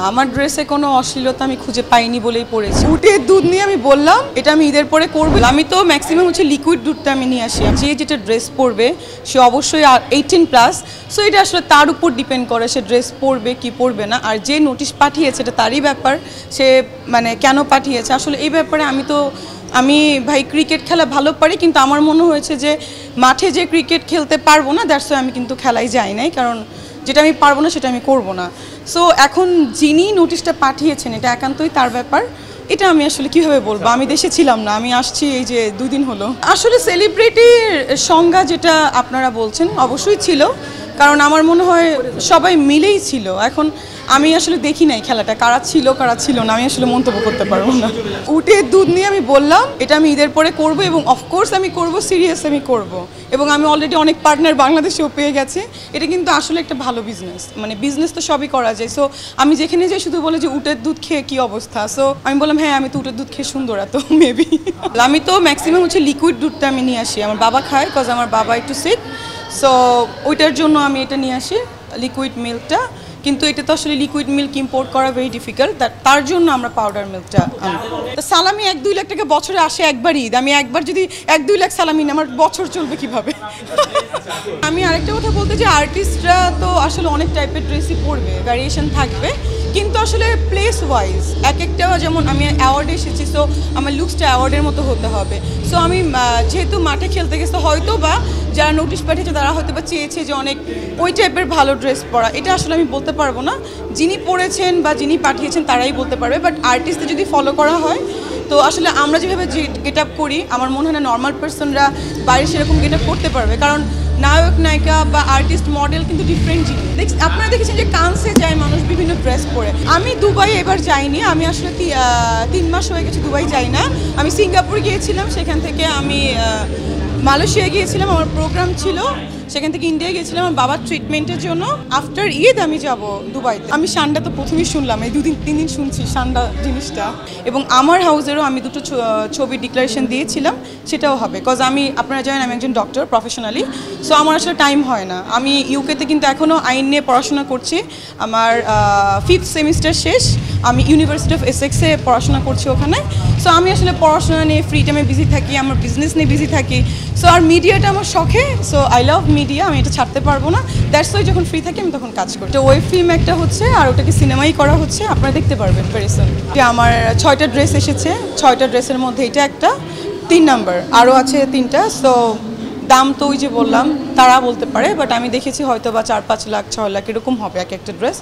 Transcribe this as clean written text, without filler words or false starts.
আমার ড্রেসে কোনো অশ্লীলতা আমি খুঁজে পাইনি বলেই পড়েছি। উটের দুধ নিয়ে আমি বললাম এটা আমি ঈদের পরে করবো। আমি তো ম্যাক্সিমাম হচ্ছে লিকুইড দুধটা আমি নিয়ে আসি। যে যেটা ড্রেস পরবে সে অবশ্যই 18+। সো এটা আসলে তার উপর ডিপেন্ড করে সে ড্রেস পরবে কি পরবে না। আর যে নোটিশ পাঠিয়েছে এটা তারই ব্যাপার, সে মানে কেন পাঠিয়েছে আসলে এই ব্যাপারে আমি ভাই ক্রিকেট খেলা ভালো পারি, কিন্তু আমার মনে হয়েছে যে মাঠে যে ক্রিকেট খেলতে পারবো না, দ্যাটস ওয়াই আমি কিন্তু খেলাই যাই নাই, কারণ যেটা আমি পারবো না সেটা আমি করব না। সো এখন যিনি নোটিশটা পাঠিয়েছেন এটা একান্তই তার ব্যাপার। এটা আমি আসলে কিভাবে বলবো, আমি দেশে ছিলাম না, আমি আসছি এই যে 2 দিন হলো। আসলে সেলিব্রিটির সংজ্ঞা যেটা আপনারা বলছেন অবশ্যই ছিল, কারণ আমার মনে হয় সবাই মিলেই ছিল। এখন আমি আসলে দেখি নাই খেলাটা কারা ছিল না, আমি আসলে মন্তব্য করতে পারবো না। উটের দুধ নিয়ে আমি বললাম এটা আমি ঈদের পরে করব, এবং অফকোর্স আমি করব, সিরিয়াস আমি করব, এবং আমি অলরেডি অনেক পার্টনার বাংলাদেশেও পেয়ে গেছি। এটা কিন্তু আসলে একটা ভালো বিজনেস, মানে বিজনেস তো সবই করা যায়। সো আমি যেখানে যাই শুধু বলে যে উটের দুধ খেয়ে কী অবস্থা, সো আমি বললাম হ্যাঁ আমি তো উটের দুধ খেয়ে সুন্দর, এত মেবি। আমি তো ম্যাক্সিমাম হচ্ছে লিকুইড দুধটা আমি নিয়ে আসি, আমার বাবা খায়, বিকজ আমার বাবা একটু সিক, সো ওইটার জন্য আমি এটা নিয়ে আসি লিকুইড মিল্কটা। কিন্তু এটা তো আসলে লিকুইড মিল্ক ইম্পোর্ট করা ভেরি ডিফিকাল্ট, তার জন্য আমরা পাউডার মিল্কটা আনি। তো সালামি 1-2 লাখ টাকা বছরে আসে একবার ঈদ, আমি একবার যদি 1-2 লাখ সালামি না, আমার বছর চলবে কিভাবে? আমি আরেকটা কথা বলতে যে আর্টিস্টরা তো আসলে অনেক টাইপের ড্রেসই পরবে, ভ্যারিয়েশন থাকবে, কিন্তু আসলে প্লেস ওয়াইজ এক একটা, যেমন আমি অ্যাওয়ার্ডে এসেছি, সো আমার লুকসটা অ্যাওয়ার্ডের মতো হতে হবে। সো আমি যেহেতু মাঠে খেলতে গেছি, হয়তো বা যারা নোটিশ পাঠিয়েছে তারা হয়তো বা চেয়েছে যে অনেক ওই টাইপের ভালো ড্রেস পরা, এটা আসলে আমি বলতে পারবো না। যিনি পরেছেন বা যিনি পাঠিয়েছেন তারাই বলতে পারবে। বাট আর্টিস্টদের যদি ফলো করা হয়, তো আসলে আমরা যেভাবে গেট আপ করি আমার মনে হয় না নর্মাল পার্সনরা বাইরে সেরকম গেট আপ করতে পারবে, কারণ নায়ক নায়িকা বা আর্টিস্ট মডেল কিন্তু ডিফারেন্ট জিনিস। আপনারা দেখেছেন যে কানসে যায় মানুষ বিভিন্ন ড্রেস পরে। আমি দুবাই এবার যাইনি, আমি আসলে 3 মাস হয়ে গেছে দুবাই যাই না। আমি সিঙ্গাপুর গিয়েছিলাম, সেখান থেকে আমি মালয়েশিয়া গিয়েছিলাম, আমার প্রোগ্রাম ছিল, সেখান থেকে ইন্ডিয়া গিয়েছিলাম আমার বাবার ট্রিটমেন্টের জন্য। আফটার ঈদ আমি যাব দুবাইতে। আমি সান্ডা তো প্রথমেই শুনলাম, এই 2-3 দিন শুনছি সান্ডা জিনিসটা, এবং আমার হাউসেরও আমি 2টো ছবি ডিক্লারেশন দিয়েছিলাম, সেটাও হবে। বিকজ আপনারা জানেন আমি একজন ডক্টর প্রফেশনালি, সো আমার আসলে টাইম হয় না। আমি ইউকেতে কিন্তু এখনও আইন নিয়ে পড়াশোনা করছি, আমার 5th সেমিস্টার শেষ, আমি ইউনিভার্সিটি অফ এসেক্সে পড়াশোনা করছি ওখানে। সো আমি আসলে পড়াশোনা নিয়ে ফ্রি টাইমে বিজি থাকি, আমার বিজনেস নিয়ে বিজি থাকি। সো আর মিডিয়াটা আমার শখে, সো আই লাভ মিডিয়া, আমি এটা ছাড়তে পারবো না। দ্যাটস ওয়াই যখন ফ্রি থাকি আমি তখন কাজ করি। তো ওয়েব ফিল্ম একটা হচ্ছে, আর ওটাকে সিনেমাই করা হচ্ছে, আপনারা দেখতে পারবেন ভেরি সুন। আমার 6টা ড্রেস এসেছে, 6টা ড্রেসের মধ্যে এটা একটা 3 নাম্বার, আরও আছে 3টা। সো দাম তো ওই যে বললাম তারা বলতে পারে, বাট আমি দেখেছি হয়তো বা 4-5 লাখ 6 লাখ এরকম হবে এক একটা ড্রেস।